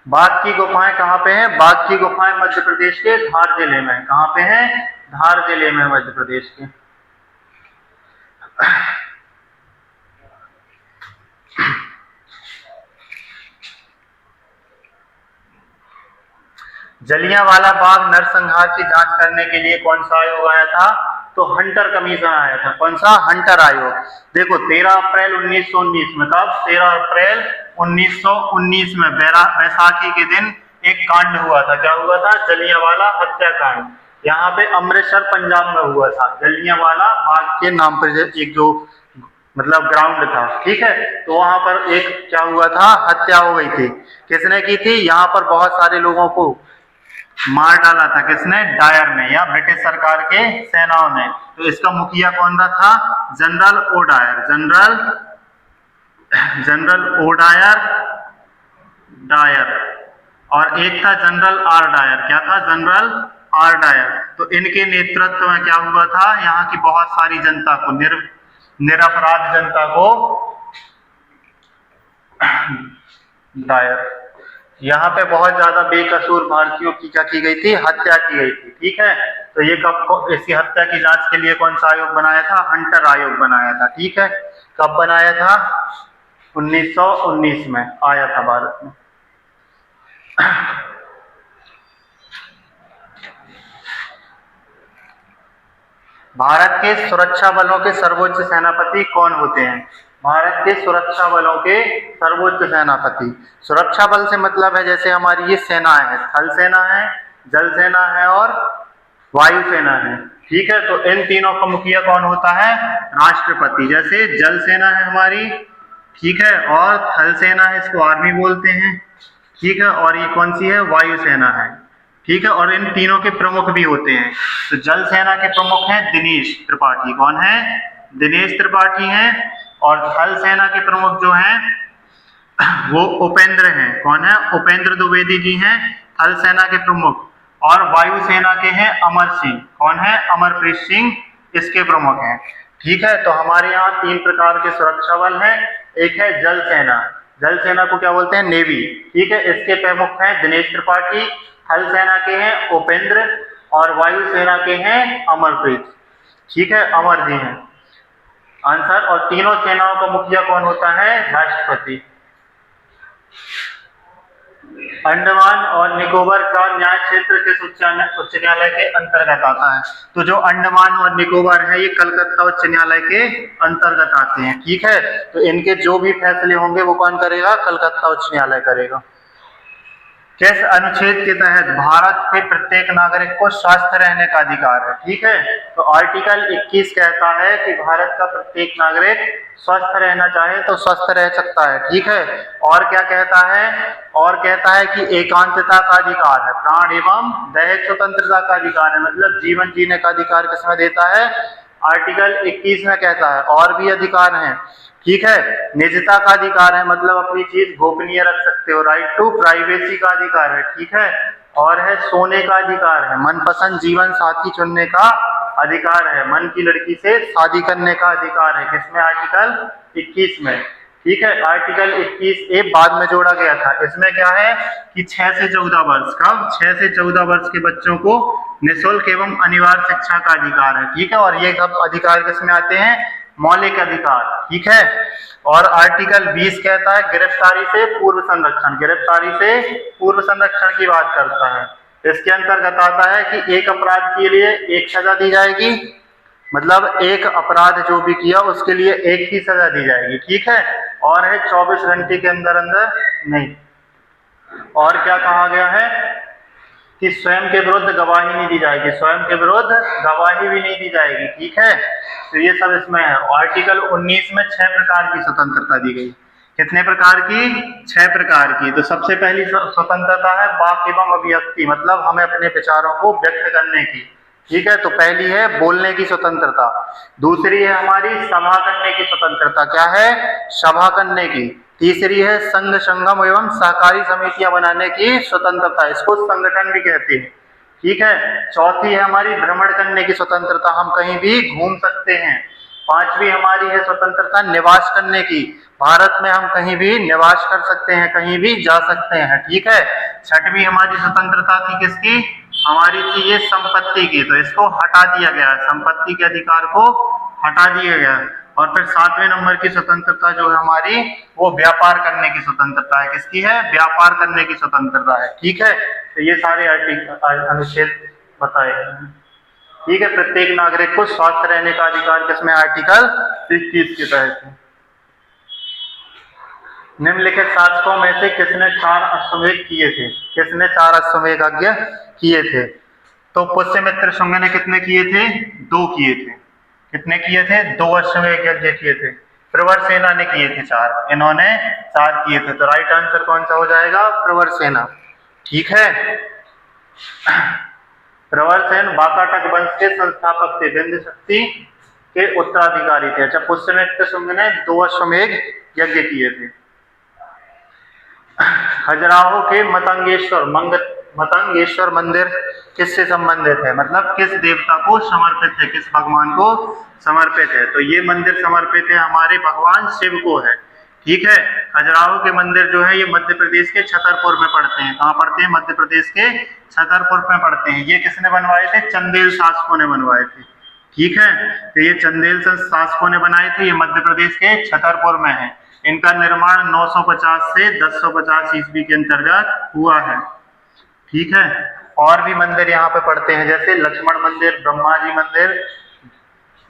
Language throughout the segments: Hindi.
बाघ की गुफाएं कहाँ पे हैं? बाघ की गुफाएं मध्य प्रदेश के धार जिले में। कहाँ पे हैं? धार जिले में, मध्य प्रदेश के। जलियांवाला बाग नरसंहार की जांच करने के लिए कौन सा आयोग आया था? तो हंटर कमीशन आया था। कौन सा? हंटर आयोग। देखो 13 अप्रैल 1919 में, कब? 13 अप्रैल 1919 में बैसाखी के दिन एक कांड हुआ था। क्या हुआ था? जलियांवाला हत्याकांड। यहाँ पे अमृतसर पंजाब में हुआ था। जलियांवाला बाग के नाम पर एक जो मतलब ग्राउंड था, ठीक है। तो वहां पर एक क्या हुआ था? हत्या हो गई थी। किसने की थी? यहाँ पर बहुत सारे लोगों को मार डाला था। किसने? डायर ने, या ब्रिटिश सरकार के सेनाओं ने। तो इसका मुखिया कौन था? General O'Dwyer. General O'Dwyer Dyer. और एक था जनरल आर डायर। क्या था? General R Dyer. तो इनके नेतृत्व में क्या हुआ था? यहाँ की बहुत सारी जनता को, निरपराध जनता को डायर, यहाँ पे बहुत ज्यादा बेकसूर भारतीयों की क्या की गई थी? हत्या की गई थी, ठीक है। तो ये कब, इसकी हत्या की जांच के लिए कौन सा आयोग बनाया था? हंटर आयोग बनाया था, ठीक है। कब बनाया था? 1919 में आया था भारत में। भारत के सुरक्षा बलों के सर्वोच्च सेनापति कौन होते हैं? भारत के सुरक्षा बलों के सर्वोच्च सेनापति। सुरक्षा बल से मतलब है जैसे हमारी ये सेना है, थल सेना है, जल सेना है और वायु सेना है, ठीक है। तो इन तीनों का मुखिया कौन होता है? राष्ट्रपति। जैसे जल सेना है हमारी, ठीक है, और थल सेना है, इसको आर्मी बोलते हैं, ठीक है, और ये कौन सी है? वायु सेना है, ठीक है। और इन तीनों के प्रमुख भी होते हैं। तो जल सेना के प्रमुख हैं दिनेश त्रिपाठी। कौन है? दिनेश त्रिपाठी हैं। और थल सेना के प्रमुख जो हैं वो उपेंद्र हैं। कौन है? उपेंद्र द्विवेदी जी हैं थल सेना के प्रमुख। और वायु सेना के हैं अमर सिंह। कौन है? अमरप्रीत सिंह इसके प्रमुख हैं, ठीक है। तो हमारे यहाँ 3 प्रकार के सुरक्षा बल हैं। एक है जल सेना। जल सेना को क्या बोलते हैं? नेवी, ठीक है। इसके प्रमुख हैं दिनेश त्रिपाठी। थल सेना के हैं उपेंद्र। और वायु सेना के हैं अमरप्रीत, ठीक है, अमर जी हैं आंसर। और तीनों सेनाओं का मुखिया कौन होता है? राष्ट्रपति। अंडमान और निकोबार का न्याय क्षेत्र किस उच्च न्यायालय के अंतर्गत आता है? तो जो अंडमान और निकोबार है ये कलकत्ता उच्च न्यायालय के अंतर्गत आते हैं, ठीक है। तो इनके जो भी फैसले होंगे वो कौन करेगा? कलकत्ता उच्च न्यायालय करेगा। किस अनुच्छेद के तहत भारत के प्रत्येक नागरिक को स्वस्थ रहने का अधिकार है? ठीक है, तो आर्टिकल 21 कहता है कि भारत का प्रत्येक नागरिक स्वस्थ रहना चाहे तो स्वस्थ रह सकता है, ठीक है। और क्या कहता है? और कहता है कि एकांतता का अधिकार है, प्राण एवं दैहिक स्वतंत्रता का अधिकार है, मतलब जीवन जीने का अधिकार किसमें देता है? आर्टिकल 21 में कहता है। और भी अधिकार हैं, ठीक है। निजता का अधिकार है, मतलब अपनी चीज गोपनीय रख सकते हो, राइट टू प्राइवेसी का अधिकार है, ठीक है। और है सोने का अधिकार है, मनपसंद जीवन साथी चुनने का अधिकार है, मन की लड़की से शादी करने का अधिकार है, किसमें? आर्टिकल 21 में, ठीक है। आर्टिकल 21A बाद में जोड़ा गया था। इसमें क्या है कि 6 से 14 वर्ष का, 6 से 14 वर्ष के बच्चों को निःशुल्क एवं अनिवार्य शिक्षा का अधिकार है, ठीक है। और ये सब अधिकार किसमें आते हैं? मौलिक अधिकार, ठीक है। और आर्टिकल 20 कहता है गिरफ्तारी से पूर्व संरक्षण, गिरफ्तारी से पूर्व संरक्षण की बात करता है। इसके अंतर्गत आता है कि एक अपराध के लिए एक सजा दी जाएगी, मतलब एक अपराध जो भी किया उसके लिए एक ही सजा दी जाएगी, ठीक है। और है 24 घंटे के अंदर अंदर नहीं। और क्या कहा गया है कि स्वयं के विरुद्ध गवाही नहीं दी जाएगी, स्वयं के विरुद्ध गवाही भी नहीं दी जाएगी, ठीक है। तो ये सब इसमें है। आर्टिकल 19 में 6 प्रकार की स्वतंत्रता दी गई। कितने प्रकार की? 6 प्रकार की। तो सबसे पहली स्वतंत्रता है वाक एवं अभिव्यक्ति, मतलब हमें अपने विचारों को व्यक्त करने की, ठीक है। तो पहली है बोलने की स्वतंत्रता। दूसरी है हमारी सभा करने की स्वतंत्रता, क्या है? सभा करने की। तीसरी है संघ संगम एवं सहकारी समितियां बनाने की स्वतंत्रता, इसको संगठन भी कहते हैं, ठीक है। चौथी है हमारी भ्रमण करने की स्वतंत्रता, हम कहीं भी घूम सकते हैं, पांचवी हमारी है स्वतंत्रता निवास करने की, भारत में हम कहीं भी निवास कर सकते हैं, कहीं भी जा सकते हैं, ठीक है। छठवीं हमारी स्वतंत्रता थी किसकी, हमारी थी ये संपत्ति की, तो इसको हटा दिया गया, संपत्ति के अधिकार को हटा दिया गया। और फिर सातवें नंबर की स्वतंत्रता जो है हमारी, वो व्यापार करने की स्वतंत्रता है, किसकी है, व्यापार करने की स्वतंत्रता है, ठीक है। तो ये सारे अनुच्छेद बताए गए हैं, ठीक है। प्रत्येक नागरिक को स्वस्थ रहने का अधिकार किसमें, आर्टिकल 21 के तहत है। निम्नलिखित शासकों में से किसने 4 अश्वमेध किए थे, किसने 4 अश्वमेध यज्ञ किए थे, तो पुष्यमित्र शुंग ने कितने किए थे, 2 किए थे, कितने किए थे, 2 अश्वमेध यज्ञ किए थे। प्रवरसेना ने किए थे 4, इन्होंने 4 किए थे, तो राइट आंसर कौन सा हो जाएगा, प्रवरसेना, ठीक है। प्रवरसेन वाकाटक वंश के संस्थापक थे, विंध्य शक्ति के उत्तराधिकारी थे। अच्छा, पुष्यमित्र शुंग ने 2 अश्वमेध यज्ञ किए थे। खजुराहो के मतंगेश्वर मंदिर किससे संबंधित है, मतलब किस देवता को समर्पित है, किस भगवान को समर्पित है, तो ये मंदिर समर्पित है हमारे भगवान शिव को है, ठीक है। खजुराहो के मंदिर जो है ये मध्य प्रदेश के छतरपुर में पड़ते हैं, कहाँ पड़ते हैं, मध्य प्रदेश के छतरपुर में पड़ते हैं। ये किसने बनवाए थे, चंदेल शासकों ने बनवाए थे, ठीक है। तो ये चंदेल शासकों ने बनाए थे, ये मध्य प्रदेश के छतरपुर में है। इनका निर्माण 950 से 1050 ईस्वी के अंतर्गत हुआ है, ठीक है। और भी मंदिर यहाँ पे पड़ते हैं, जैसे लक्ष्मण मंदिर, ब्रह्मा जी मंदिर,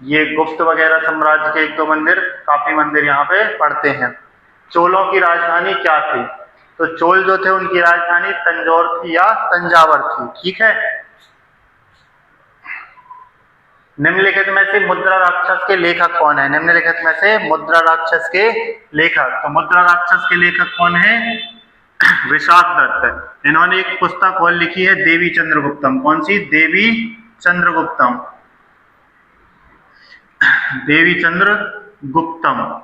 ये गुप्त वगैरह साम्राज्य के 1-2 मंदिर, काफी मंदिर यहाँ पे पड़ते हैं। चोलों की राजधानी क्या थी, तो चोल जो थे उनकी राजधानी तंजौर थी या तंजावर थी, ठीक है। निम्नलिखित में से मुद्रा राक्षस के लेखक कौन है, निम्नलिखित में से मुद्रा राक्षस के लेखक, तो मुद्रा राक्षस के लेखक कौन है, विशाख दत्त। इन्होंने एक पुस्तक और लिखी है देवी चंद्रगुप्तम, कौन सी, देवी चंद्रगुप्तम, देवी चंद्रगुप्तम,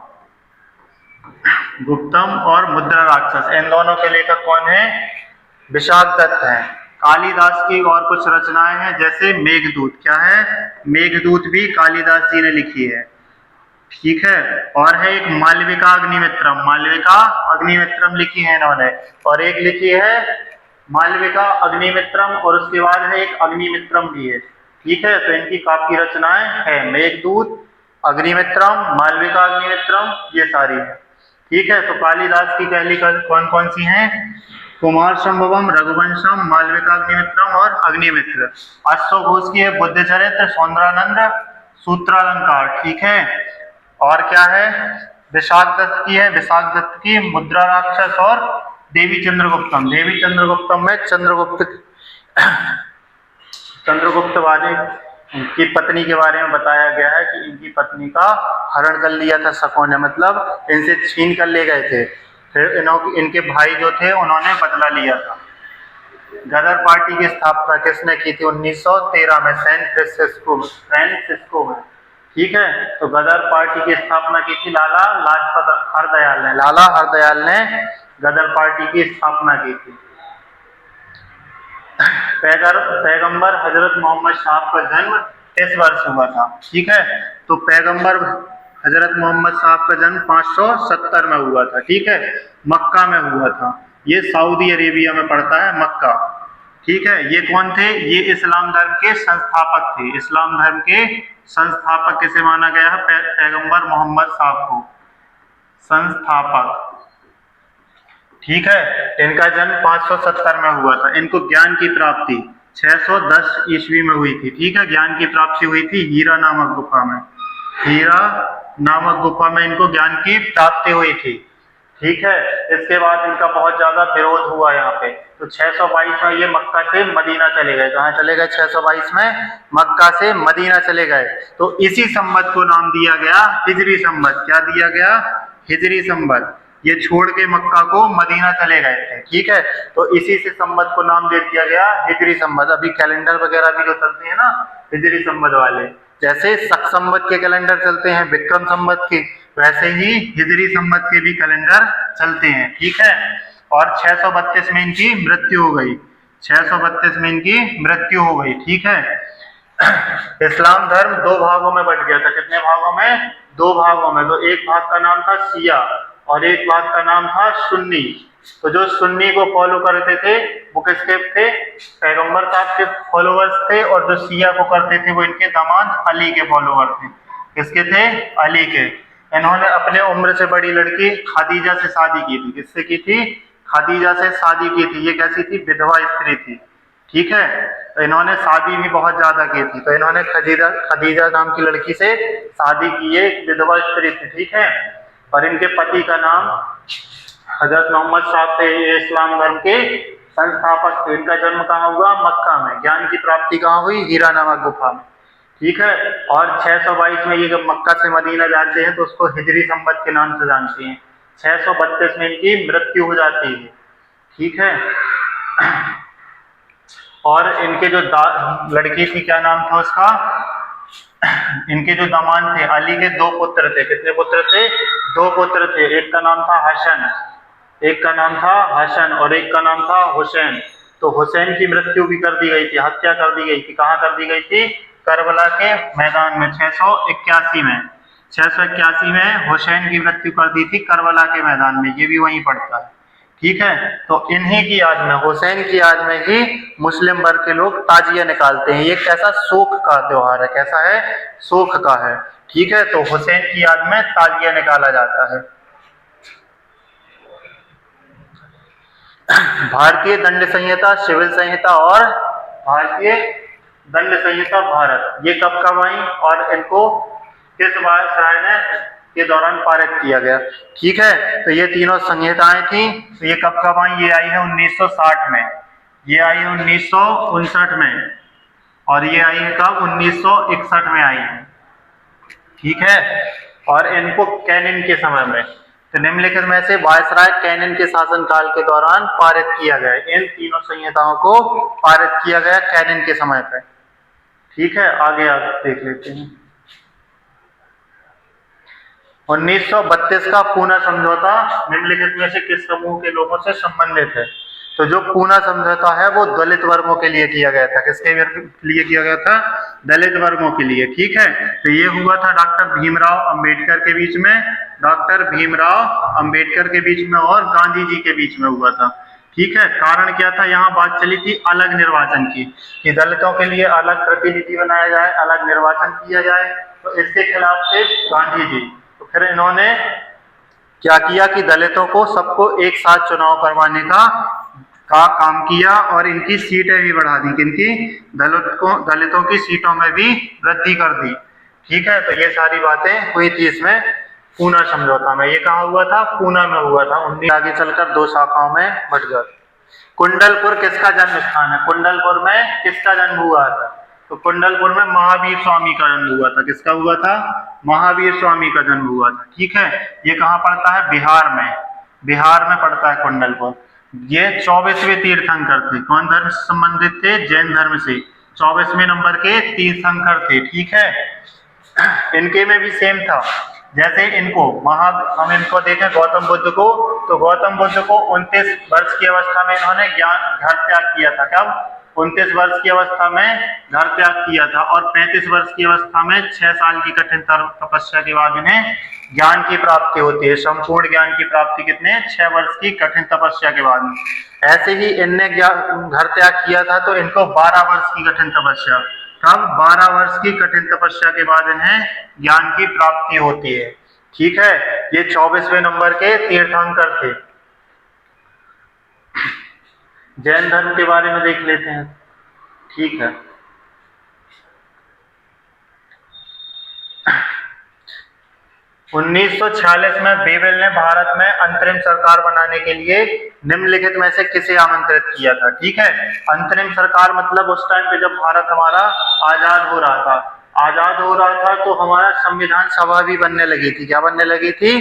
गुप्तम और मुद्रा राक्षस, इन दोनों के लेखक कौन है, विशाख दत्त है। कालिदास की और कुछ रचनाएं हैं, जैसे मेघदूत, क्या है, मेघदूत भी कालिदास जी ने लिखी है, ठीक है। और है एक मालविका अग्निमित्रम, मालविका अग्निमित्रम लिखी है इन्होंने, और एक लिखी है मालविका अग्निमित्रम, और उसके बाद है एक अग्निमित्रम भी है, ठीक है। तो इनकी काफी रचनाएं हैं, मेघदूत, अग्निमित्रम, मालविका अग्निमित्रम, ये सारी है, ठीक है। तो कालिदास की पहली कौन कौन सी हैं, कुमार संभवम, रघुवंशम, मालविका अग्निमित्रम और अग्निमित्र। अश्व घोष की है बुद्ध चरित्र, सौंदरानंद, सूत्रालंकार, ठीक है। और क्या है, विशाख दत्त की है, विशाख दत्त की मुद्रा राक्षस और देवी चंद्रगुप्तम। देवी चंद्रगुप्तम में चंद्रगुप्त वाले की पत्नी के बारे में बताया गया है कि इनकी पत्नी का हरण कर लिया था शकों ने, मतलब इनसे छीन कर ले गए थे, फिर इनके भाई जो थे उन्होंने बदला लिया था। गदर पार्टी की स्थापना किसने की थी, 1913 में, सैन फ्रांसिस्को में, ठीक है। तो गदर पार्टी की स्थापना की थी लाला लाजपत हरदयाल ने, लाला हरदयाल ने गदर पार्टी की स्थापना की थी। पैगंबर हजरत मोहम्मद साहब का जन्म किस वर्ष हुआ था, ठीक है। तो पैगंबर हजरत मोहम्मद साहब का जन्म 570 में हुआ था, ठीक है, मक्का में हुआ था। ये सऊदी अरेबिया में पड़ता है मक्का, ठीक है। ये कौन थे, ये इस्लाम धर्म के संस्थापक थे, इस्लाम धर्म के संस्थापक किसे माना गया है, पैगंबर मोहम्मद साहब को संस्थापक, ठीक है। इनका जन्म 570 में हुआ था। इनको ज्ञान की प्राप्ति 610 ईस्वी में हुई थी, ठीक है। ज्ञान की प्राप्ति हुई थी हीरा नामक गुफा में, हीरा नामक गुफा में इनको ज्ञान की प्राप्ति हुई थी, ठीक है। इसके बाद इनका बहुत ज्यादा विरोध हुआ यहाँ पे, तो 622 में ये मक्का से मदीना चले गए। कहाँ चले गए, 622 में मक्का से मदीना चले गए। तो इसी संवत को नाम दिया गया हिजरी संवत। क्या दिया गया, हिजरी संवत। ये छोड़ के मक्का को मदीना चले गए थे, ठीक है। तो इसी से संवत को नाम दे दिया गया हिजरी संवत। अभी कैलेंडर वगैरह भी जो चलते हैं ना हिजरी संवत वाले, जैसे शक संवत के कैलेंडर चलते हैं विक्रम संवत के, वैसे ही हिजरी संवत के भी कैलेंडर चलते हैं, ठीक है। और 632 में इनकी मृत्यु हो गई, 632 में इनकी मृत्यु हो गई, ठीक है। इस्लाम धर्म दो भागों में बट गया था। कितने भागों में? दो भागों में। तो एक भाग का नाम था शिया और एक भाग का नाम था सुन्नी। तो जो सुन्नी को फॉलो करते थे वो किसके थे? पैगंबर साहब के फॉलोअर्स थे, और जो शिया को करते थे वो इनके दामाद अली के फॉलोअर थे। किसके थे? अली के। इन्होंने अपने उम्र से बड़ी लड़की खदीजा से शादी की थी। किससे की थी? खदीजा से शादी की थी। ये कैसी थी? विधवा स्त्री थी। ठीक है, तो इन्होंने शादी भी बहुत ज्यादा की थी। तो इन्होंने खदीजा नाम की लड़की से शादी की, एक विधवा स्त्री थी। ठीक है, और इनके पति का नाम हजरत मोहम्मद साहब थे। ये इस्लाम धर्म के संस्थापक थे। इनका जन्म कहाँ हुआ? मक्का में। ज्ञान की प्राप्ति कहाँ हुई? हीरा नामक गुफा में। ठीक है, और 622 में ये जब मक्का से मदीना जाते हैं तो उसको हिजरी संवत के नाम से जानते हैं। 632 में इनकी मृत्यु हो जाती है। ठीक है, और इनके जो लड़की थी, क्या नाम था उसका? इनके जो दामाद थे, अली के दो पुत्र थे। कितने पुत्र थे? दो पुत्र थे। एक का नाम था हसन, एक का नाम था हसन और एक का नाम था हुसैन। तो हुसैन की मृत्यु भी कर दी गई थी, हत्या कर दी गई थी। कहाँ कर दी गई थी? करबला के मैदान में। 681 में 681 में हुसैन की मृत्यु कर दी थी करबला के मैदान में। ये भी वहीं पड़ता है। ठीक है, तो इन्हीं की याद में, हुसैन की याद में ही मुस्लिम वर्ग के लोग ताजिया निकालते हैं। ये कैसा? शोक का त्योहार है। कैसा है? शोक का है। ठीक है, तो हुसैन की याद में ताजिया निकाला जाता है। भारतीय दंड संहिता, सिविल संहिता और भारतीय दंड संहिता भारत, ये कब आई और इनको किस वायसराय ने के दौरान पारित किया गया? ठीक है, तो ये तीनों संहिताएं थी। तो ये कब आई? ये आई है 1960 में, ये आई है 1959 में, और ये आई है कब? 1961 में आई है। ठीक है, और इनको कैनिन के समय में, तो निम्नलिखित में से वायसराय कैनिन के शासनकाल के दौरान पारित किया गया। इन तीनों संहिताओं को पारित किया गया कैनिन के समय पर। ठीक है, आगे आप देख लेते हैं। 1932 का पूना समझौता निम्नलिखित में से किस समूह के लोगों से संबंधित है? तो जो पूना समझौता है वो दलित वर्गों के लिए किया गया था। किसके लिए किया गया था? दलित वर्गों के लिए। ठीक है, तो ये हुआ था डॉक्टर भीमराव अंबेडकर के बीच में, डॉक्टर भीमराव अंबेडकर के बीच में और गांधी जी के बीच में हुआ था। ठीक है, कारण क्या था? यहाँ बात चली थी अलग निर्वाचन की, कि दलितों के लिए अलग प्रतिनिधि बनाया जाए, अलग निर्वाचन किया जाए। तो इसके खिलाफ थे गांधी जी। तो फिर इन्होंने क्या किया कि दलितों को सबको एक साथ चुनाव करवाने का काम किया और इनकी सीटें भी बढ़ा दी। किनकी? दलितों की सीटों में भी वृद्धि कर दी। ठीक है, तो ये सारी बातें हुई थी इसमें पूना समझौता में। ये कहाँ हुआ था? पूना में हुआ था। 19 आगे चलकर दो शाखाओं में बट गया। कुंडलपुर किसका जन्म स्थान है? कुंडलपुर में किसका जन्म हुआ था? तो कुंडलपुर में महावीर स्वामी का जन्म हुआ था। किसका हुआ था? महावीर स्वामी का जन्म हुआ था। ठीक है, ये कहाँ पड़ता है? बिहार में। बिहार में पड़ता है कुंडलपुर। ये 24वें तीर्थंकर थे। कौन धर्म से संबंधित थे? जैन धर्म से। 24वें नंबर के तीर्थंकर थे। ठीक है, इनके में भी सेम था। जैसे इनको हम इनको देखें गौतम बुद्ध को, तो गौतम बुद्ध को 29 वर्ष की अवस्था में इन्होंने घर त्याग किया था। कब? 29 वर्ष की अवस्था में घर त्याग किया था, और 35 वर्ष की अवस्था में 6 साल की कठिन तपस्या के बाद इन्हें ज्ञान की प्राप्ति होती है। संपूर्ण ज्ञान की प्राप्ति कितने? 6 वर्ष की कठिन तपस्या के बाद। ऐसे ही इनने घर त्याग किया था तो इनको 12 वर्ष की कठिन तपस्या, तब 12 वर्ष की कठिन तपस्या के बाद इन्हें ज्ञान की प्राप्ति होती है। ठीक है, ये 24वें नंबर के तीर्थंकर थे। जैन धर्म के बारे में देख लेते हैं। ठीक है, 1946 में बेबल ने भारत में अंतरिम सरकार बनाने के लिए निम्नलिखित में से किसे आमंत्रित किया था? ठीक है, अंतरिम सरकार मतलब उस टाइम पे जब भारत हमारा आजाद हो रहा था। आजाद हो रहा था तो हमारा संविधान सभा भी बनने लगी थी। क्या बनने लगी थी?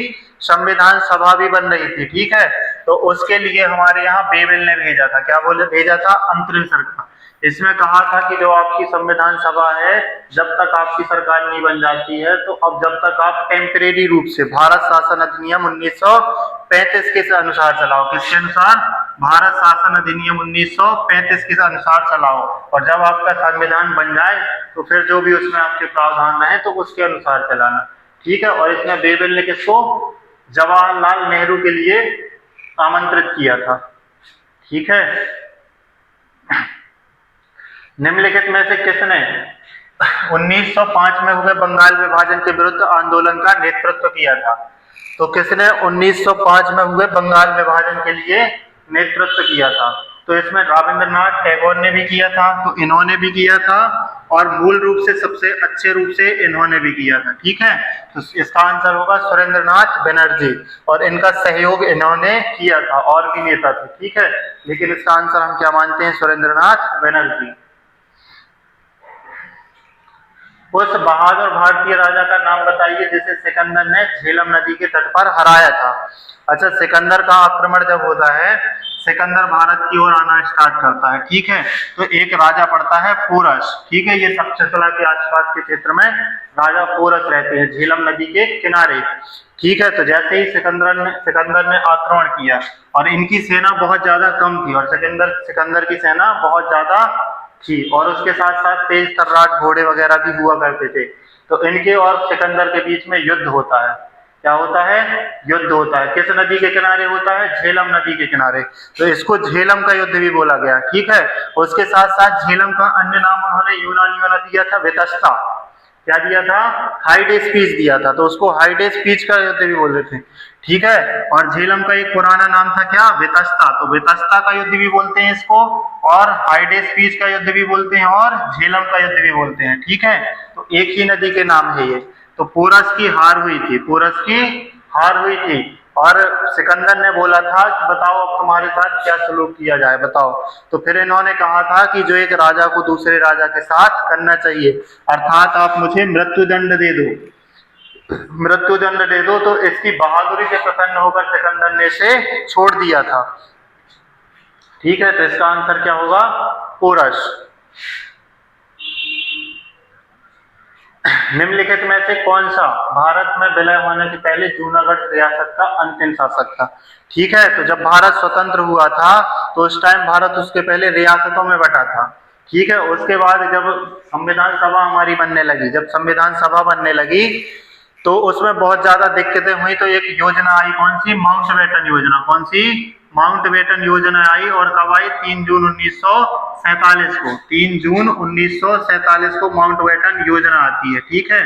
संविधान सभा भी बन रही थी। ठीक है, तो उसके लिए हमारे यहाँ बेबल ने भेजा था। क्या भेजा था? अंतरिम सरकार। इसमें कहा था कि जो आपकी संविधान सभा है, जब तक आपकी सरकार नहीं बन जाती है, तो अब जब तक आप टेम्परेरी रूप से भारत शासन अधिनियम 1935 के अनुसार चलाओ। किसके अनुसार? भारत शासन अधिनियम 1935 के अनुसार चलाओ, और जब आपका संविधान बन जाए तो फिर जो भी उसमें आपके प्रावधान है तो उसके अनुसार चलाना। ठीक है, और इसमें बेबिल ने किसको, जवाहरलाल नेहरू के लिए आमंत्रित किया था। ठीक है, निम्नलिखित में से किसने 1905 में हुए बंगाल विभाजन के विरुद्ध आंदोलन का नेतृत्व किया था? तो किसने 1905 में हुए बंगाल विभाजन के लिए नेतृत्व किया था? तो इसमें रविंद्रनाथ टैगोर ने भी किया था, तो इन्होंने भी किया था, और मूल रूप से सबसे अच्छे रूप से इन्होंने भी किया था। ठीक है, तो इसका आंसर होगा सुरेंद्रनाथ बनर्जी, और इनका सहयोग इन्होंने किया था, और भी नेता थे। ठीक है, लेकिन इसका आंसर हम क्या मानते हैं, सुरेंद्रनाथ बनर्जी। उस बहादुर भारतीय राजा का नाम बताइए जिसे सिकंदर ने झेलम नदी के तट पर हराया था। अच्छा, सिकंदर का आक्रमण जब होता है, सिकंदर भारत की ओर आना स्टार्ट करता है। ठीक है, तो एक राजा पड़ता है पोरस। ठीक है, ये तक्षशिला के आसपास के क्षेत्र में राजा पोरस रहते हैं, झेलम नदी के किनारे। ठीक है, तो जैसे ही सिकंदर ने आक्रमण किया, और इनकी सेना बहुत ज्यादा कम थी, और सिकंदर की सेना बहुत ज्यादा थी, और उसके साथ साथ तेज तर्राट घोड़े वगैरह भी हुआ करते थे। तो इनके और सिकंदर के बीच में युद्ध होता है। क्या होता है, युद्ध होता है। किस नदी के किनारे होता है, झेलम नदी के किनारे, तो इसको झेलम का युद्ध भी बोला गया। ठीक है, उसके साथ साथ झेलम का अन्य नाम उन्होंने यूनानियों ने दिया था, वितस्ता। क्या दिया था, हाइडेस पीच दिया था, तो उसको हाइडेस पीच का युद्ध भी बोल रहे थे। ठीक है, और झेलम का एक पुराना नाम था क्या, वितस्ता, तो वितस्ता का युद्ध भी बोलते हैं इसको, और हाइडेस पीच का युद्ध भी बोलते हैं, और झेलम का युद्ध भी बोलते हैं। ठीक है, तो एक ही नदी के नाम है ये। तो पोरस की हार हुई थी, पोरस की हार हुई थी, और सिकंदर ने बोला था कि बताओ अब तुम्हारे साथ क्या सलूक किया जाए, बताओ। तो फिर इन्होंने कहा था कि जो एक राजा को दूसरे राजा के साथ करना चाहिए, अर्थात आप मुझे मृत्युदंड दे दो, मृत्युदंड दे दो। तो इसकी बहादुरी से प्रसन्न होकर सिकंदर ने इसे छोड़ दिया था। ठीक है, तो इसका आंसर क्या होगा, पोरस। निम्नलिखित में से कौन सा भारत में विलय होने के पहले जूनागढ़ रियासत का अंतिम शासक था? ठीक है, तो जब भारत स्वतंत्र हुआ था तो उस टाइम भारत उसके पहले रियासतों में बटा था। ठीक है, उसके बाद जब संविधान सभा हमारी बनने लगी, जब संविधान सभा बनने लगी तो उसमें बहुत ज्यादा दिक्कतें हुई, तो एक योजना आई, कौन सी, माउंटबेटन योजना। कौन सी, माउंटबेटन योजना आई, और कब आई, 3 जून 1947 को, 3 जून 1947 को माउंटबेटन योजना आती है। ठीक है,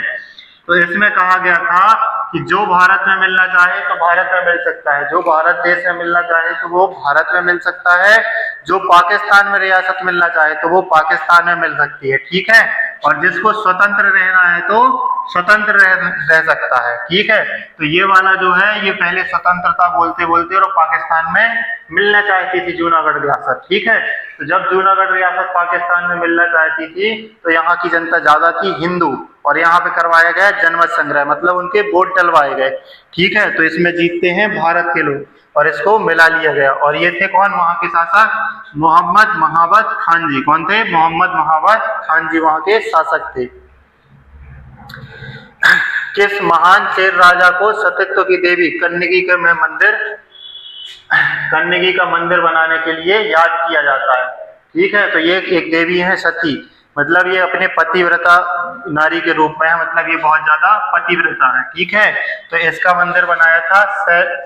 तो इसमें कहा गया था कि जो भारत में मिलना चाहे तो भारत में मिल सकता है, जो भारत देश में मिलना चाहे तो वो भारत में मिल सकता है, जो पाकिस्तान में रियासत मिलना चाहे तो वो पाकिस्तान में मिल सकती है। ठीक है, और जिसको स्वतंत्र रहना है तो स्वतंत्र रह सकता है। ठीक है, तो ये वाला जो है, ये पहले स्वतंत्रता बोलते बोलते और पाकिस्तान में मिलना चाहती थी जूनागढ़ रियासत। ठीक है, तो जब जूनागढ़ रियासत पाकिस्तान में मिलना चाहती थी तो यहाँ की जनता ज्यादा थी हिंदू, और यहाँ पे करवाया गया जनमत संग्रह, मतलब उनके वोट डलवाए गए। ठीक है, तो इसमें जीतते हैं भारत के लोग, और इसको मिला लिया गया। और ये थे कौन, वहां के शासक, मोहम्मद महाबत खान जी। कौन थे, मोहम्मद महाबत खान जी वहां के शासक थे। किस महान चेर राजा को सतीत्व की देवी कन्नगी के में मंदिर, कन्नगी का मंदिर बनाने के लिए याद किया जाता है? ठीक है, तो ये एक देवी है सती, मतलब ये अपने पतिव्रता नारी के रूप में है, मतलब ये बहुत ज्यादा पतिव्रता है। ठीक है, तो इसका मंदिर बनाया था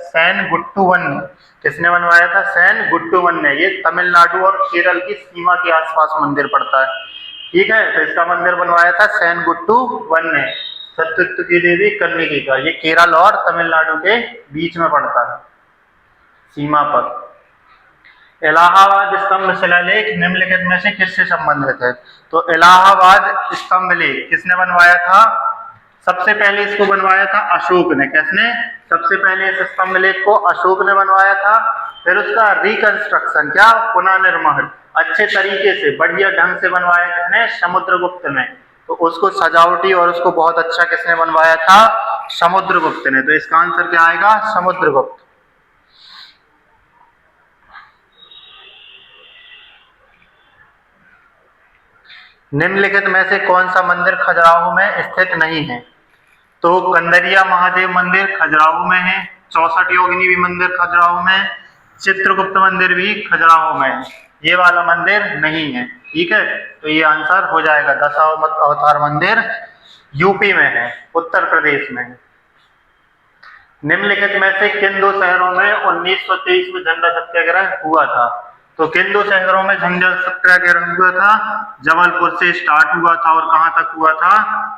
सेन गुट्टुवन ने। किसने बनवाया था, सेन गुट्टुवन ने। ये तमिलनाडु और केरल की सीमा के आसपास मंदिर पड़ता है। ठीक है, तो इसका मंदिर बनवाया था सेन गुट्टुवन ने, सतीत्व की देवी कन्नगी का। ये केरल और तमिलनाडु के बीच में पड़ता है, सीमा पर। इलाहाबाद स्तंभ शिलालेख निम्नलिखित में से किससे संबंधित है? तो इलाहाबाद स्तंभ लेख किसने बनवाया था? सबसे पहले इसको बनवाया था अशोक ने। किसने? सबसे पहले इस स्तंभ लेख को अशोक ने बनवाया था। फिर उसका रिकंस्ट्रक्शन, क्या, पुनर्निर्माण अच्छे तरीके से, बढ़िया ढंग से बनवाया किसने? समुद्रगुप्त ने। तो उसको सजावटी और उसको बहुत अच्छा किसने बनवाया था? समुद्रगुप्त ने। तो इसका आंसर क्या आएगा? समुद्रगुप्त। निम्नलिखित में से कौन सा मंदिर खजुराहो में स्थित नहीं है? तो कंदरिया महादेव मंदिर खजुराहो में है, 64 योगिनी भी मंदिर खजुराहो में, चित्रगुप्त मंदिर भी खजुराहो में है, ये वाला मंदिर नहीं है। ठीक है, तो ये आंसर हो जाएगा। दशावतार मंदिर यूपी में है, उत्तर प्रदेश में है। निम्नलिखित में से किन दो शहरों में 1923 में झंडा सत्याग्रह हुआ था? तो किन दो शहरों में झंडा सत्याग्रह हुआ था? जबलपुर से स्टार्ट हुआ था और कहां तक हुआ था?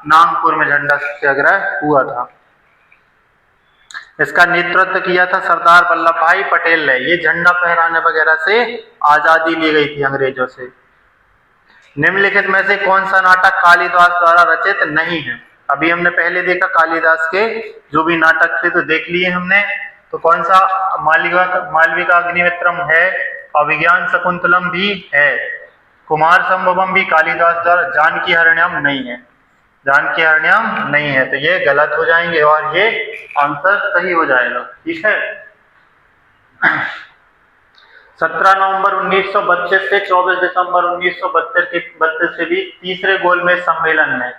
नागपुर में झंडा सत्याग्रह हुआ था। इसका नेतृत्व किया था सरदार वल्लभ भाई पटेल ने। ये झंडा फहराने वगैरह से आजादी ली गई थी अंग्रेजों से। निम्नलिखित में से कौन सा नाटक कालिदास द्वारा रचित नहीं है? अभी हमने पहले देखा कालिदास के जो भी नाटक थे तो देख लिए हमने। तो कौन सा? मालविका अग्निमित्रम है, अभिज्ञान शकुंतलम भी है, कुमार संभवम भी कालिदास द्वारा, जानकी हरण्यम नहीं है। जानकी हरण्यम नहीं है, तो ये गलत हो जाएंगे और ये आंसर सही हो जाएगा। ठीक है। 17 नवंबर 1932 से 24 दिसंबर 1932 के बीच तीसरे गोलमेज सम्मेलन में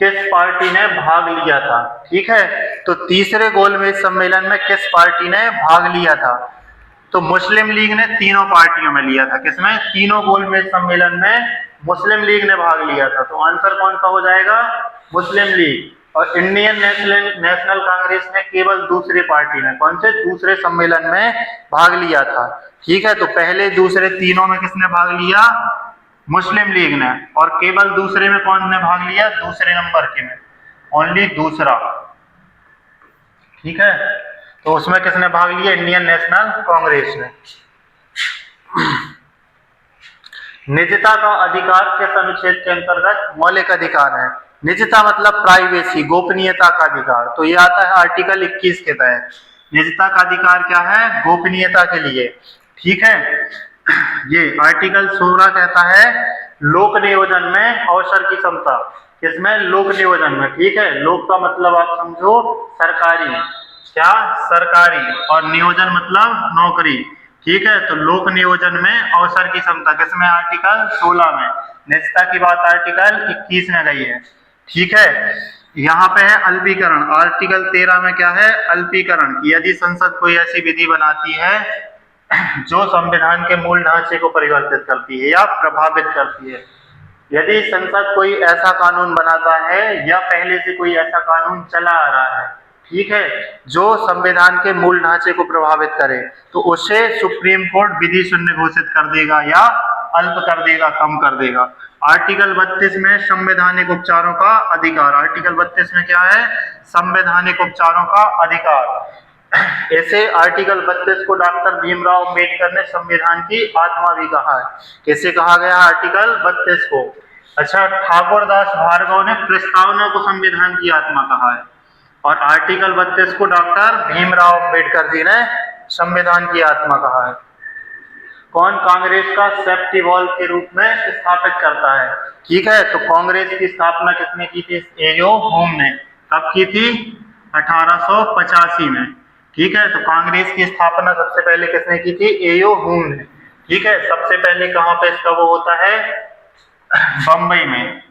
किस पार्टी ने भाग लिया था? ठीक है, तो तीसरे गोलमेज सम्मेलन में किस पार्टी ने भाग लिया था? तो मुस्लिम लीग ने तीनों पार्टियों में लिया था। किसमें? तीनों गोलमेज सम्मेलन में मुस्लिम लीग ने भाग लिया था। तो आंसर कौन सा हो जाएगा? मुस्लिम लीग। और इंडियन नेशनल कांग्रेस ने केवल दूसरी पार्टी ने, कौन से? दूसरे सम्मेलन में भाग लिया था। ठीक है, तो पहले दूसरे तीनों में किसने भाग लिया? मुस्लिम लीग ने। और केवल दूसरे में कौन ने भाग लिया? दूसरे नंबर के में, ओनली दूसरा। ठीक है, तो उसमें किसने भाग लिया? इंडियन नेशनल कांग्रेस ने। निजता का अधिकार किस अनुच्छेद के अंतर्गत मौलिक अधिकार है? निजता मतलब प्राइवेसी, गोपनीयता का अधिकार। तो ये आता है आर्टिकल 21 के तहत। निजता का अधिकार क्या है? गोपनीयता के लिए। ठीक है, ये आर्टिकल 16 कहता है लोक नियोजन में अवसर की क्षमता। किसमें? लोक नियोजन में। ठीक है, लोक का मतलब आप समझो सरकारी, क्या? सरकारी, और नियोजन मतलब नौकरी। ठीक है, तो लोक नियोजन में अवसर की क्षमता किसमें? आर्टिकल 16 में। निजता की बात आर्टिकल 21 में गई है। ठीक है, यहाँ पे है अल्पीकरण। आर्टिकल 13 में क्या है? अल्पीकरण। यदि संसद कोई ऐसी विधि बनाती है जो संविधान के मूल ढांचे को परिवर्तित करती है या प्रभावित करती है, यदि संसद कोई ऐसा कानून बनाता है या पहले से कोई ऐसा कानून चला आ रहा है, ठीक है, जो संविधान के मूल ढांचे को प्रभावित करे, तो उसे सुप्रीम कोर्ट विधि शून्य घोषित कर देगा या अल्प कर देगा, कम कर देगा। आर्टिकल 32 में संवैधानिक उपचारों का अधिकार। आर्टिकल 32 में क्या है? संवैधानिक उपचारों का अधिकार। ऐसे आर्टिकल 32 को डॉक्टर भीमराव अंबेडकर ने संविधान की आत्मा भी कहा है। कैसे कहा गया आर्टिकल 32 को? अच्छा, ठाकुरदास भार्गव ने प्रस्तावना को संविधान की आत्मा कहा है और आर्टिकल 32 को डॉक्टर भीमराव अंबेडकर जी ने संविधान की आत्मा कहा है। कौन कांग्रेस का सेफ्टी वॉल्व के रूप में स्थापित करता है? ठीक है, तो कांग्रेस की स्थापना किसने की थी? एयो होम ने। कब की थी? 1885 में। ठीक है, तो कांग्रेस की स्थापना सबसे पहले किसने की थी? एयो होम ने। ठीक है, सबसे पहले कहां पे इसका वो होता है? बंबई में।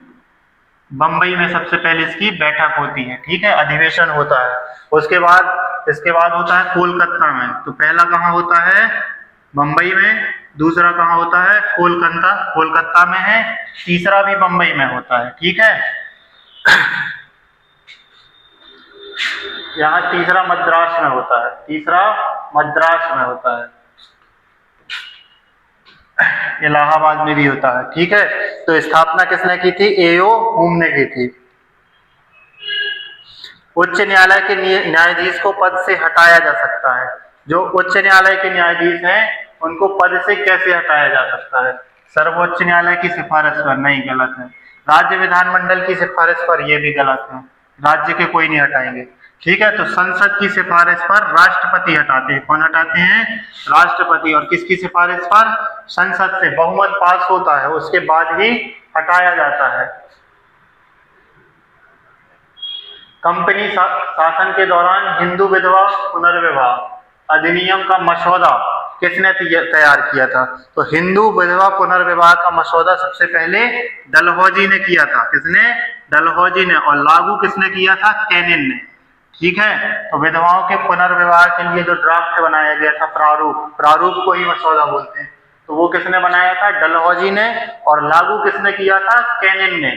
बंबई में सबसे पहले इसकी बैठक होती है। ठीक है, अधिवेशन होता है। इसके बाद होता है कोलकाता में। तो पहला कहाँ होता है? बंबई में। दूसरा कहाँ होता है? कोलकाता में है। तीसरा भी बंबई में होता है। ठीक है, यहाँ तीसरा मद्रास में होता है। तीसरा मद्रास में होता है। इलाहाबाद में भी होता है। ठीक है, तो स्थापना किसने की थी? एयो होम ने की थी। उच्च न्यायालय के न्यायाधीश को पद से हटाया जा सकता है। जो उच्च न्यायालय के न्यायाधीश हैं उनको पद से कैसे हटाया जा सकता है? सर्वोच्च न्यायालय की सिफारिश पर? नहीं, गलत है। राज्य विधानमंडल की सिफारिश पर? ये भी गलत है। राज्य के कोई नहीं हटाएंगे। ठीक है, तो संसद की सिफारिश पर राष्ट्रपति हटाते हैं। कौन हटाते हैं? राष्ट्रपति। और किसकी सिफारिश पर? संसद से बहुमत पास होता है, उसके बाद ही हटाया जाता है। कंपनी शासन के दौरान हिंदू विधवा पुनर्विवाह अधिनियम का मसौदा किसने तैयार किया था? तो हिंदू विधवा पुनर्विवाह का मसौदा सबसे पहले डलहौजी ने किया था। किसने? डलहौजी ने। और लागू किसने किया था? कैनिन ने। ठीक है। तो विधवाओं के पुनर्विवाह के लिए जो ड्राफ्ट बनाया गया था, प्रारूप को ही मसौदा बोलते हैं, तो वो किसने बनाया था? डलहौजी ने। और लागू किसने किया था? कैनिंग ने।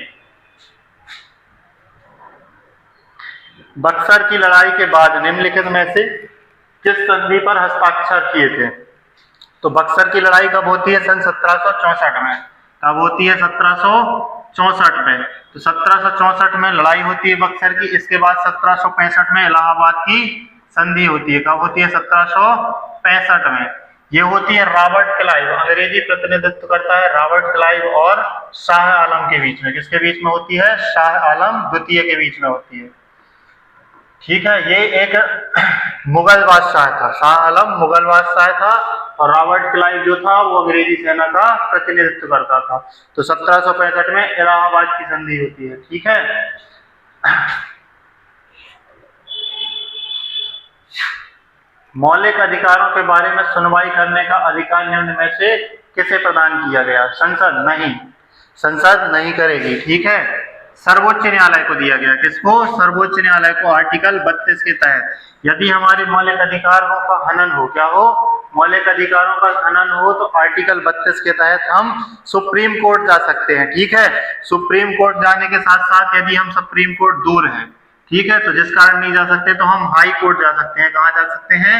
बक्सर की लड़ाई के बाद निम्नलिखित में से किस संधि पर हस्ताक्षर किए थे? तो बक्सर की लड़ाई कब होती है? सन 1764 में। कब होती है? 1764 में। तो 1764 में लड़ाई होती है बक्सर की। इसके बाद 1765 में इलाहाबाद की संधि होती है। कब होती है? 1765 में। ये होती है रॉबर्ट क्लाइव, अंग्रेजी प्रतिनिधित्व करता है रॉबर्ट क्लाइव और शाह आलम के बीच में। किसके बीच में होती है? शाह आलम द्वितीय के बीच में होती है। ठीक है, ये एक मुगल बादशाह था, शाह आलम मुगल बादशाह था, और रॉबर्ट क्लाइव जो था वो अंग्रेजी सेना का प्रतिनिधित्व करता था। तो 1765 में इलाहाबाद की संधि होती है। ठीक है, मौलिक अधिकारों के बारे में सुनवाई करने का अधिकार निम्न में से किसे प्रदान किया गया? संसद नहीं, संसद नहीं करेगी। ठीक है, सर्वोच्च न्यायालय को दिया गया। किसको? सर्वोच्च न्यायालय को। आर्टिकल 32 के तहत यदि हमारे मौलिक अधिकारों का हनन हो, क्या हो? मौलिक अधिकारों का हनन हो, तो आर्टिकल 32 के तहत हम सुप्रीम कोर्ट जा सकते हैं। ठीक है, सुप्रीम कोर्ट जाने के साथ साथ यदि हम सुप्रीम कोर्ट दूर हैं, ठीक है, तो जिस कारण नहीं जा सकते, तो हम हाई कोर्ट जा सकते हैं। कहाँ जा सकते हैं?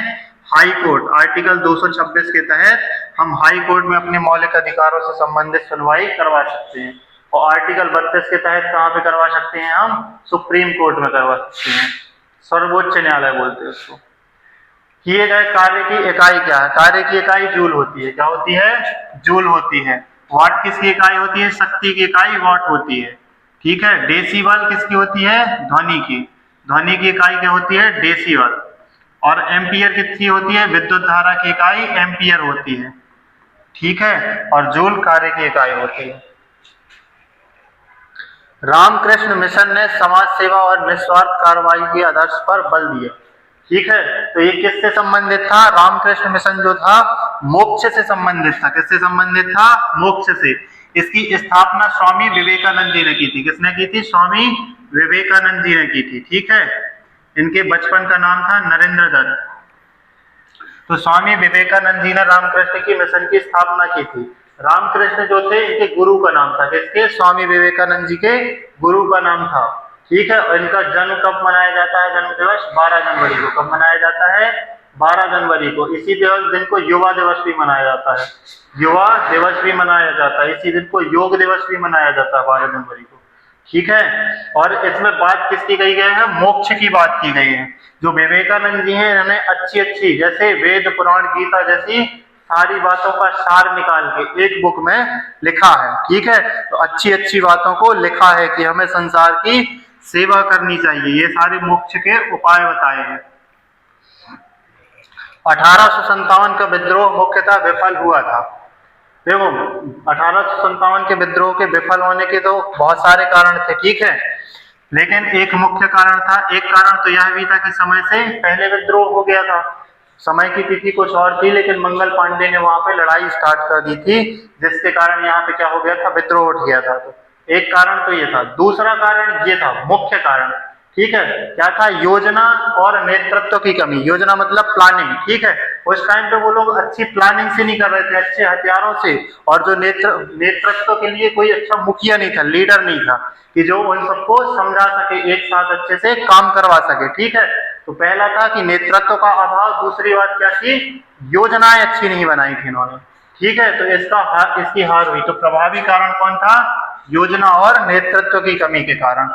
High court. आर्टिकल 226 के तहत हम हाई कोर्ट में अपने मौलिक अधिकारों से संबंधित सुनवाई करवा सकते हैं। और आर्टिकल 32 के तहत कहाँ पे करवा सकते हैं? हम सुप्रीम कोर्ट में करवा सकते हैं। सर्वोच्च न्यायालय बोलते हैं उसको। किए गए कार्य की इकाई क्या है? कार्य की इकाई जूल होती है। क्या होती है? जूल होती है। वाट किसकी इकाई होती है? शक्ति की इकाई वाट होती है। ठीक है, डेसिबल किसकी होती है? ध्वनि की। ध्वनि की इकाई क्या होती है? डेसिबल। और एम्पियर किसकी होती है? विद्युत धारा की इकाई एम्पियर होती है। ठीक है, और जूल कार्य की इकाई होती है। रामकृष्ण मिशन ने समाज सेवा और निस्वार्थ कार्रवाई के आदर्श पर बल दिया। ठीक है, तो ये किससे संबंधित था? रामकृष्ण मिशन जो था मोक्ष से संबंधित था। किससे संबंधित था? मोक्ष से। इसकी स्थापना स्वामी विवेकानंद जी ने की थी। किसने की थी? स्वामी विवेकानंद जी ने की थी। ठीक है, इनके बचपन का नाम था नरेंद्र दत्त। तो स्वामी विवेकानंद जी ने रामकृष्ण की मिशन की स्थापना की थी। रामकृष्ण जो थे इनके गुरु का नाम था। किसके? स्वामी विवेकानंद जी के गुरु का नाम था। ठीक है, और इनका जन्म कब मनाया जाता है? जन्म दिवस 12 जनवरी को। कब मनाया जाता है? 12 जनवरी को। इसी दिन को युवा दिवस भी मनाया जाता है। युवा दिवस भी मनाया जाता है। इसी दिन को योग दिवस भी मनाया जाता है 12 जनवरी को। ठीक है, और इसमें बात किसकी कही गई है? मोक्ष की बात की गई है। जो विवेकानंद जी हैं इन्होंने अच्छी अच्छी, जैसे वेद पुराण गीता जैसी सारी बातों का सार निकाल के एक बुक में लिखा है। ठीक है, तो अच्छी अच्छी बातों को लिखा है कि हमें संसार की सेवा करनी चाहिए। ये सारे मोक्ष के उपाय बताए हैं। 1857 का विद्रोह मुख्यतः विफल हुआ था। देखो, 1857 के विद्रोह के विफल होने के तो बहुत सारे कारण थे। ठीक है, लेकिन एक मुख्य कारण था। एक कारण तो यह भी था कि समय से पहले विद्रोह हो गया था। समय की तिथि कुछ और थी, लेकिन मंगल पांडे ने वहां पे लड़ाई स्टार्ट कर दी थी, जिसके कारण यहाँ पे क्या हो गया था? विद्रोह उठ गया था। तो एक कारण तो ये था। दूसरा कारण ये था, मुख्य कारण, ठीक है, क्या था? योजना और नेतृत्व की कमी। योजना मतलब प्लानिंग। ठीक है, उस टाइम पे वो लोग अच्छी प्लानिंग से नहीं कर रहे थे, अच्छे हथियारों से। और जो नेतृत्व के लिए कोई अच्छा मुखिया नहीं था, लीडर नहीं था कि जो उन सबको समझा सके, एक साथ अच्छे से काम करवा सके। ठीक है, तो पहला था कि नेतृत्व का अभाव। दूसरी बात क्या थी? योजनाएं अच्छी नहीं बनाई थी इन्होंने। ठीक है, तो इसकी हार हुई। तो प्रभावी कारण कौन था? योजना और नेतृत्व की कमी के कारण।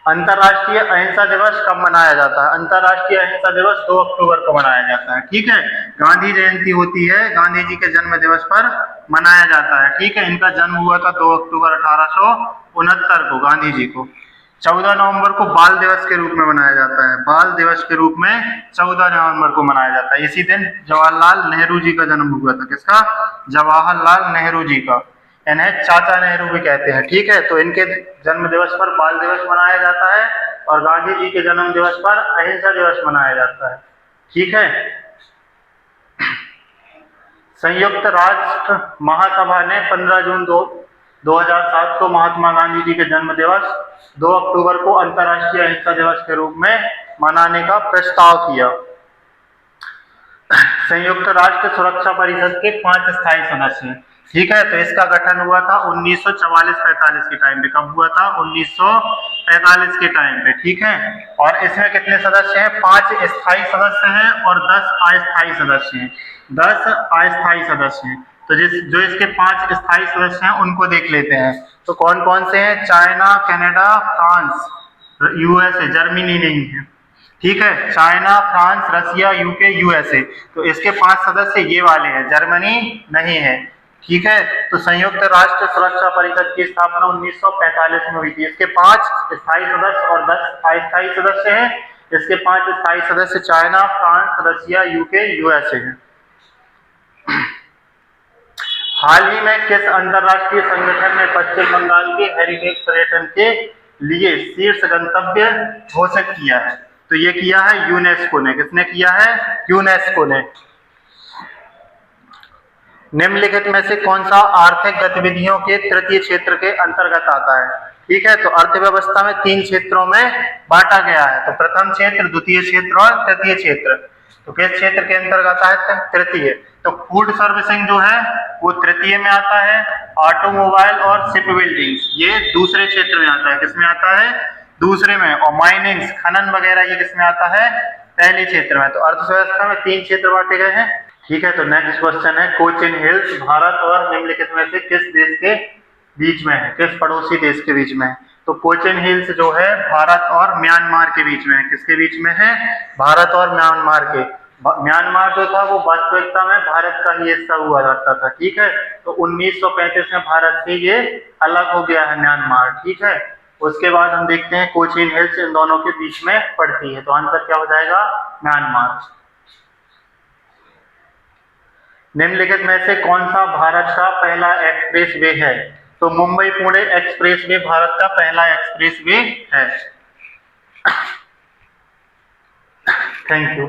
अंतर्राष्ट्रीय अहिंसा दिवस कब मनाया जाता है? अंतर्राष्ट्रीय अहिंसा दिवस 2 अक्टूबर को मनाया जाता है। ठीक है, गांधी जयंती होती है, गांधी जी के जन्म दिवस पर मनाया जाता है। ठीक है, इनका जन्म हुआ था 2 अक्टूबर 1869 को, गांधी जी को। 14 नवंबर को बाल दिवस के रूप में मनाया जाता है। बाल दिवस के रूप में 14 नवंबर को मनाया जाता है। इसी दिन जवाहरलाल नेहरू जी का जन्म हुआ था। किसका? जवाहरलाल नेहरू जी का। इन्हें चाचा नेहरू भी कहते हैं। ठीक है, तो इनके जन्म दिवस पर बाल दिवस मनाया जाता है, और गांधी जी के जन्म दिवस पर अहिंसा दिवस मनाया जाता है। ठीक है, संयुक्त राष्ट्र महासभा ने 15 जून 2007 को महात्मा गांधी जी के जन्म दिवस 2 अक्टूबर को अंतर्राष्ट्रीय अहिंसा दिवस के रूप में मनाने का प्रस्ताव किया। संयुक्त राष्ट्र सुरक्षा परिषद के 5 स्थायी सदस्य हैं। ठीक है, तो इसका गठन हुआ था 1944-45 के टाइम पे। कब हुआ था? 1945 के टाइम पे। ठीक है, और इसमें कितने सदस्य हैं? 5 स्थायी सदस्य हैं और 10 अस्थायी सदस्य हैं। 10 अस्थायी सदस्य हैं। तो जो इसके 5 स्थायी सदस्य हैं उनको देख लेते हैं। तो कौन कौन से हैं? China, Canada, France, USA, Germany नहीं है। ठीक है, चाइना, फ्रांस, रसिया, यूके, यूएसए। तो इसके 5 सदस्य ये वाले हैं, जर्मनी नहीं है। ठीक है, तो संयुक्त राष्ट्र सुरक्षा परिषद की स्थापना 1945 में हुई थी। इसके 5 स्थायी सदस्य और 10 अस्थायी सदस्य हैं। इसके 5 स्थायी सदस्य चाइना, फ्रांस, रसिया, यूके, यूएसए हैं। हाल ही में किस अंतरराष्ट्रीय संगठन ने पश्चिम बंगाल के हेरिटेज पर्यटन के लिए शीर्ष गंतव्य घोषित किया है? तो ये किया है यूनेस्को ने। किसने किया है? यूनेस्को ने। निम्नलिखित में से कौन सा आर्थिक गतिविधियों के तृतीय क्षेत्र के अंतर्गत आता है? ठीक है, तो अर्थव्यवस्था में 3 क्षेत्रों में बांटा गया है। तो प्रथम क्षेत्र, द्वितीय क्षेत्र और तृतीय क्षेत्र। तो किस क्षेत्र के अंतर्गत आता है? तृतीय। तो फूड सर्विसिंग जो है वो तृतीय में आता है। ऑटोमोबाइल और शिप बिल्डिंग्स ये दूसरे क्षेत्र में आता है। किसमें आता है? दूसरे में। और माइनिंग्स, खनन वगैरह ये किसमें आता है? पहले क्षेत्र में। तो अर्थव्यवस्था में 3 क्षेत्र बांटे गए हैं। ठीक है, तो नेक्स्ट क्वेश्चन है, कोचिन हिल्स भारत और निम्नलिखित में से किस देश के बीच में है? किस पड़ोसी देश के बीच में है? तो कोचिन हिल्स जो है भारत और म्यांमार के बीच में है। किसके बीच में है? भारत और म्यांमार के। म्यांमार जो था वो वास्तविकता में भारत का ही हिस्सा हुआ करता था। ठीक है, तो 1935 में भारत से ये अलग हो गया है म्यांमार। ठीक है, उसके बाद हम देखते हैं कोचिन हिल्स इन दोनों के बीच में पड़ती है। तो आंसर क्या हो जाएगा? म्यांमार। निम्नलिखित में से कौन सा भारत का पहला एक्सप्रेस वे है? तो मुंबई पुणे एक्सप्रेस वे भारत का पहला एक्सप्रेस वे है। Thank you.